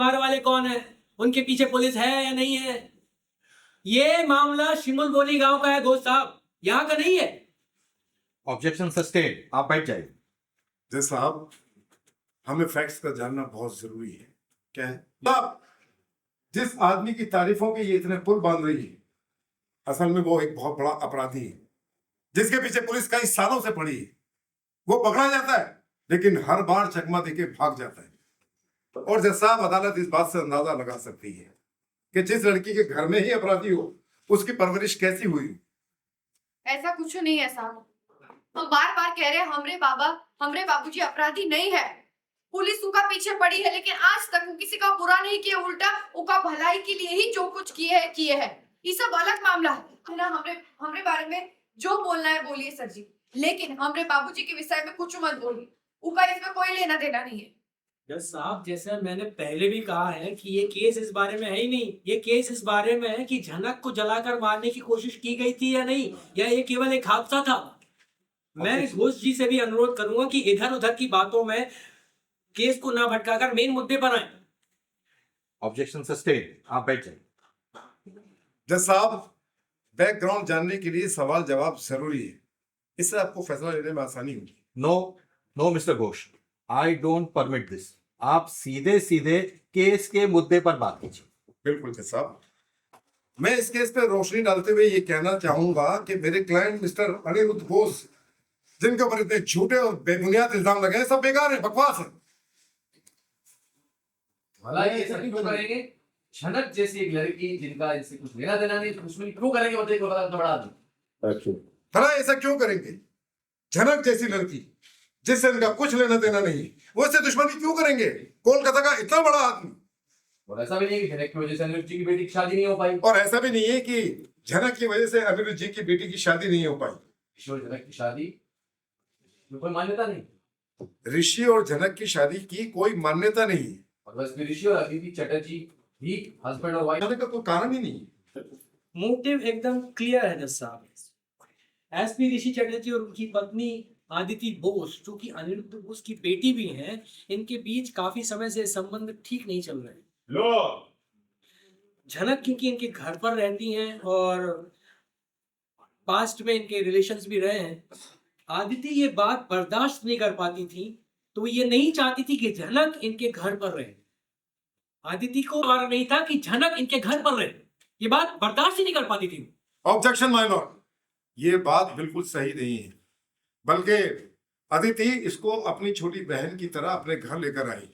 मार वाले कौन है, उनके पीछे पुलिस है या नहीं है। ये मामला शिमुलबोली गांव का है दोस्त साहब, यहाँ का नहीं है। ऑब्जेक्शन सस्टेन, आप बैठ जाइए। जज साहब, हमें फैक्ट्स का जानना बहुत जरूरी है। क्या है साहब? जिस आदमी की तारीफों के ये इतने पुल बांध रही है, असल में वो एक बहुत बड़ा अपराधी है जिसके पीछे पुलिस कई सालों से पड़ी है। वो पकड़ा जाता है लेकिन हर बार चकमा देके भाग जाता है। और जज साहब, अदालत इस बात से अंदाजा लगा सकती है कि जिस लड़की के घर में ही अपराधी हो, उसकी परवरिश कैसी हुई। ऐसा कुछ नहीं है साहब। हम बार बार कह रहे हैं हमरे बाबूजी अपराधी नहीं है। पुलिस उनका पीछे पड़ी है लेकिन आज तक वो किसी का बुरा नहीं किया, उल्टा उनका भलाई के लिए ही जो कुछ किए है। ये सब अलग मामला है ना। हमरे बारे में जो बोलना है बोलिए सर जी, लेकिन हमरे बाबूजी के विषय में कुछ मत बोलिए। उनका इसमें कोई लेना देना नहीं है। जज साहब, जैसा मैंने पहले भी कहा है कि ये केस इस बारे में है ही नहीं। ये केस इस बारे में है कि झनक को जलाकर मारने की कोशिश की गई थी या नहीं, या ये केवल एक हादसा था। मैं घोष जी से भी अनुरोध करूंगा कि इधर उधर की बातों में केस को ना भटकाकर मेन मुद्दे पर आए। ऑब्जेक्शन सस्टेन, आप बैठ जाइए। जज साहब, बैकग्राउंड जानने के लिए सवाल जवाब जरूरी है, इससे आपको फैसला लेने में आसानी होगी। No no mister Ghosh, I don't permit this. आप सीधे सीधे केस के मुद्दे पर बात कीजिए। बिल्कुल जज साहब, मैं इस केस पे रोशनी डालते हुए ये कहना चाहूंगा कि मेरे क्लाइंट मिस्टर अनिरुद्ध घोष, जिनके ऊपर इतने झूठे और बेबुनियाद इल्जाम लगे हैं, सब बेकार है, बकवास है। भला ये ऐसा क्यों करेंगे? झनक जैसी एक लड़की जिनका इनसे कुछ लेना देना नहीं, दुश्मनी क्यों करेंगे? बताइए, बड़ा आदमी। भला ऐसा क्यों करेंगे? झनक जैसी लड़की जिससे इनका कुछ लेना देना नहीं, वो इससे दुश्मनी क्यों करेंगे? कोलकाता का इतना बड़ा आदमी। और ऐसा भी नहीं है कि झनक की वजह से अनिरुद्ध जी की बेटी की शादी नहीं हो पाई। और ऐसा भी नहीं है कि झनक की वजह से अनिरुद्ध जी की बेटी की शादी नहीं हो पाई। ऋषि और झनक की शादी में कोई मान्यता नहीं। ऋषि और झनक की शादी की कोई मान्यता नहीं है। और बस ऋषि और अदिति चटर्जी भी हस्बैंड और वाइफ। शादी का कोई कारण ही नहीं है। मोटिव एकदम क्लियर है जज साहब। एसपी ऋषि चटर्जी और उनकी पत्नी आदिति बोस, जो कि अनिरुद्ध बोस की बेटी भी हैं, इनके बीच काफी समय से संबंध ठीक नहीं चल रहे हैं। झनक क्योंकि इनके घर पर रहती हैं और पास्ट में इनके रिलेशंस भी रहे हैं, आदिति ये बात बर्दाश्त नहीं कर पाती थी, तो ये नहीं चाहती थी कि झनक इनके घर पर रहे। आदिति को मारा नहीं था कि झनक इनके घर पर रहे, ये बात बर्दाश्त ही नहीं कर पाती थी। ऑब्जेक्शन माय लॉर्ड, ये बात बिल्कुल सही नहीं है, बल्कि अदिति इसको अपनी छोटी बहन की तरह अपने घर लेकर आई।